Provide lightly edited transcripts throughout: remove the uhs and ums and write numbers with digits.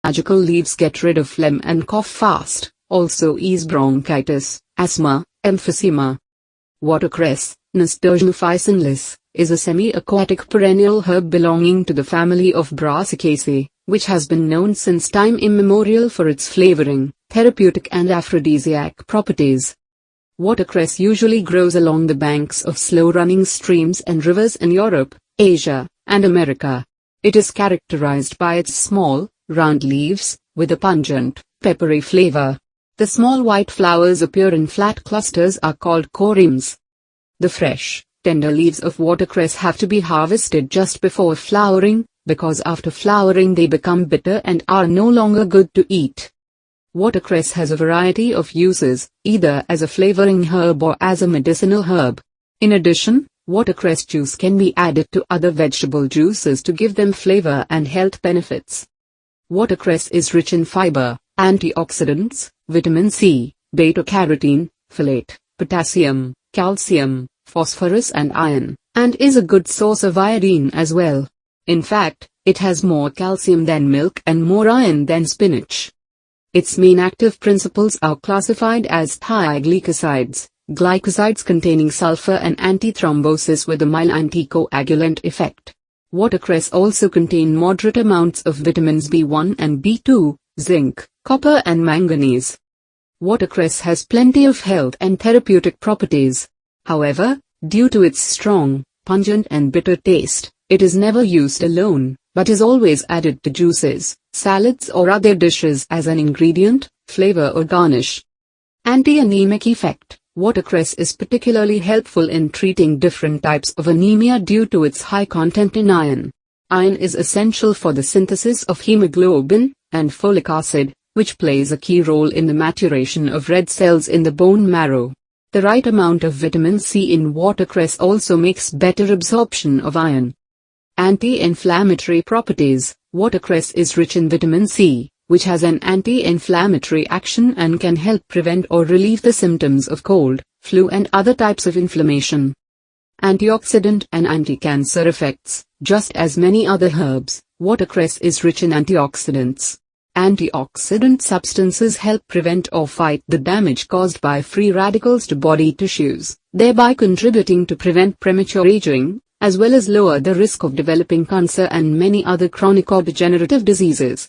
magical leaves get rid of phlegm and cough fast, also ease bronchitis, asthma, emphysema. Watercress, Nasturtium officinalis, is a semi-aquatic perennial herb belonging to the family of Brassicaceae, which has been known since time immemorial for its flavoring, therapeutic and aphrodisiac properties. Watercress usually grows along the banks of slow-running streams and rivers in Europe, Asia, and America. It is characterized by its small, round leaves, with a pungent, peppery flavor. The small white flowers appear in flat clusters are called corymbs. The fresh, tender leaves of watercress have to be harvested just before flowering, because after flowering they become bitter and are no longer good to eat. Watercress has a variety of uses, either as a flavoring herb or as a medicinal herb. In addition, watercress juice can be added to other vegetable juices to give them flavor and health benefits. Watercress is rich in fiber, antioxidants, vitamin C, beta-carotene, folate, potassium, calcium, phosphorus and iron, and is a good source of iodine as well. In fact, it has more calcium than milk and more iron than spinach. Its main active principles are classified as thioglycosides, glycosides containing sulfur and antithrombosis with a mild anticoagulant effect. Watercress also contain moderate amounts of vitamins B1 and B2, zinc, copper and manganese. Watercress has plenty of health and therapeutic properties. However, due to its strong, pungent and bitter taste, it is never used alone, but is always added to juices, salads or other dishes as an ingredient, flavor or garnish. Anti-anemic effect. Watercress is particularly helpful in treating different types of anemia due to its high content in iron. Iron is essential for the synthesis of hemoglobin and folic acid, which plays a key role in the maturation of red cells in the bone marrow. The right amount of vitamin C in watercress also makes better absorption of iron. Anti-inflammatory properties. Watercress is rich in vitamin C, which has an anti-inflammatory action and can help prevent or relieve the symptoms of cold, flu and other types of inflammation. Antioxidant and anti-cancer effects. Just as many other herbs, watercress is rich in antioxidants. Antioxidant substances help prevent or fight the damage caused by free radicals to body tissues, thereby contributing to prevent premature aging, as well as lower the risk of developing cancer and many other chronic or degenerative diseases.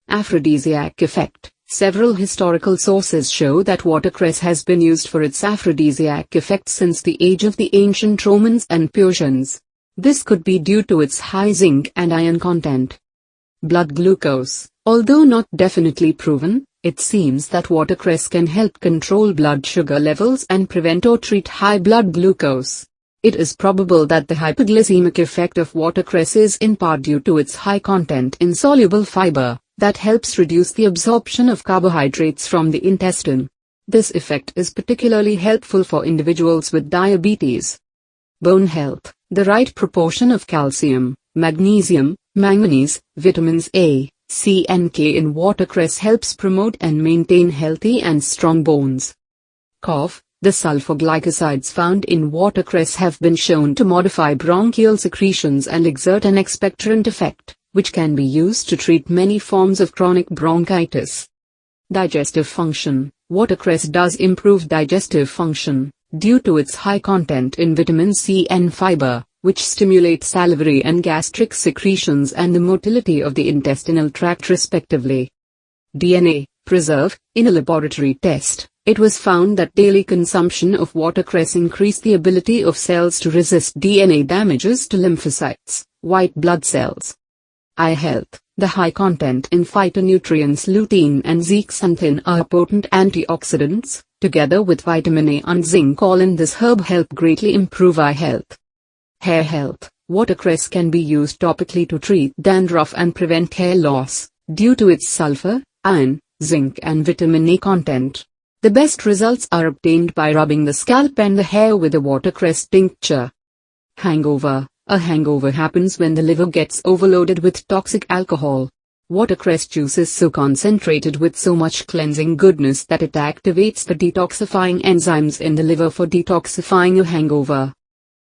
Aphrodisiac effect. Several historical sources show that watercress has been used for its aphrodisiac effect since the age of the ancient Romans and Persians. This could be due to its high zinc and iron content. Blood glucose. Although not definitely proven, it seems that watercress can help control blood sugar levels and prevent or treat high blood glucose. It is probable that the hypoglycemic effect of watercress is in part due to its high content in soluble fiber, that helps reduce the absorption of carbohydrates from the intestine. This effect is particularly helpful for individuals with diabetes. Bone health. The right proportion of calcium, magnesium, manganese, vitamins A, C and K in watercress helps promote and maintain healthy and strong bones. Cough. The sulfur glycosides found in watercress have been shown to modify bronchial secretions and exert an expectorant effect, which can be used to treat many forms of chronic bronchitis. Digestive function. Watercress does improve digestive function, due to its high content in vitamin C and fiber, which stimulate salivary and gastric secretions and the motility of the intestinal tract respectively. DNA preserve. In a laboratory test, it was found that daily consumption of watercress increased the ability of cells to resist DNA damages to lymphocytes, white blood cells. Eye health. The high content in phytonutrients lutein and zeaxanthin are potent antioxidants, together with vitamin A and zinc all in this herb help greatly improve eye health. Hair health. Watercress can be used topically to treat dandruff and prevent hair loss, due to its sulfur, iron, zinc and vitamin A content. The best results are obtained by rubbing the scalp and the hair with a watercress tincture. Hangover. A hangover happens when the liver gets overloaded with toxic alcohol. Watercress juice is so concentrated with so much cleansing goodness that it activates the detoxifying enzymes in the liver for detoxifying a hangover.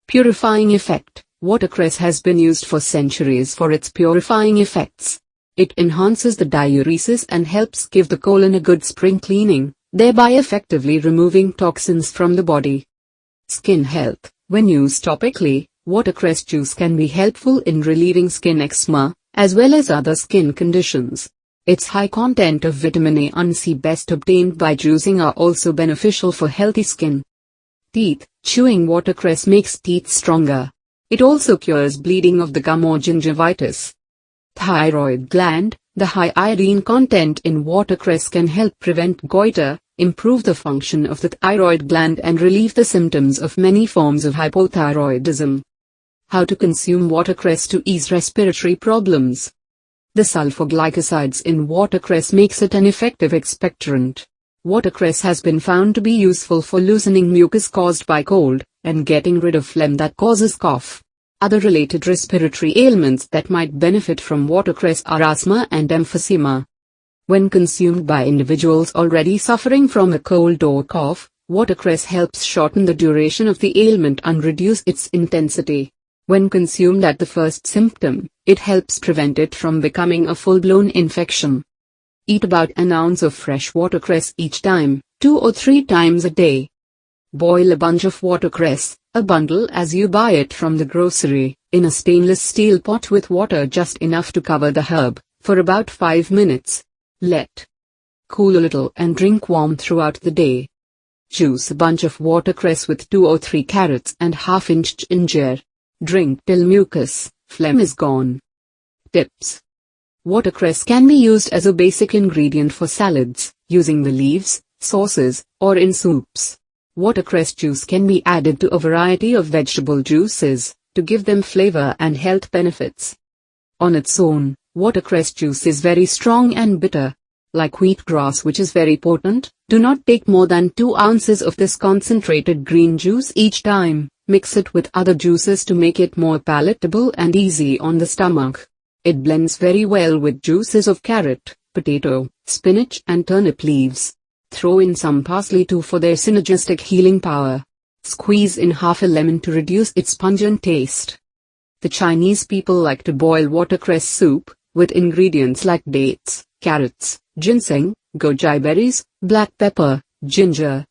Purifying effect. Watercress has been used for centuries for its purifying effects. It enhances the diuresis and helps give the colon a good spring cleaning, thereby effectively removing toxins from the body. Skin health. When used topically, watercress juice can be helpful in relieving skin eczema, as well as other skin conditions. Its high content of vitamin A and C, best obtained by juicing, are also beneficial for healthy skin. Teeth. Chewing watercress makes teeth stronger. It also cures bleeding of the gum or gingivitis. Thyroid gland. The high iodine content in watercress can help prevent goiter, improve the function of the thyroid gland, and relieve the symptoms of many forms of hypothyroidism. How to consume watercress to ease respiratory problems. The sulfoglycosides in watercress makes it an effective expectorant. Watercress has been found to be useful for loosening mucus caused by cold, and getting rid of phlegm that causes cough. Other related respiratory ailments that might benefit from watercress are asthma and emphysema. When consumed by individuals already suffering from a cold or cough, watercress helps shorten the duration of the ailment and reduce its intensity. When consumed at the first symptom, it helps prevent it from becoming a full-blown infection. Eat about an ounce of fresh watercress each time, 2 or 3 times a day. Boil a bunch of watercress, a bundle as you buy it from the grocery, in a stainless steel pot with water just enough to cover the herb, for about 5 minutes. Let cool a little and drink warm throughout the day. Juice a bunch of watercress with 2 or 3 carrots and half-inch ginger. Drink till mucus, phlegm is gone. Tips. Watercress can be used as a basic ingredient for salads, using the leaves, sauces, or in soups. Watercress juice can be added to a variety of vegetable juices, to give them flavor and health benefits. On its own, watercress juice is very strong and bitter. Like wheatgrass, which is very potent, do not take more than 2 ounces of this concentrated green juice each time. Mix it with other juices to make it more palatable and easy on the stomach. It blends very well with juices of carrot, potato, spinach and turnip leaves. Throw in some parsley too for their synergistic healing power. Squeeze in half a lemon to reduce its pungent taste. The Chinese people like to boil watercress soup, with ingredients like dates, carrots, ginseng, goji berries, black pepper, ginger,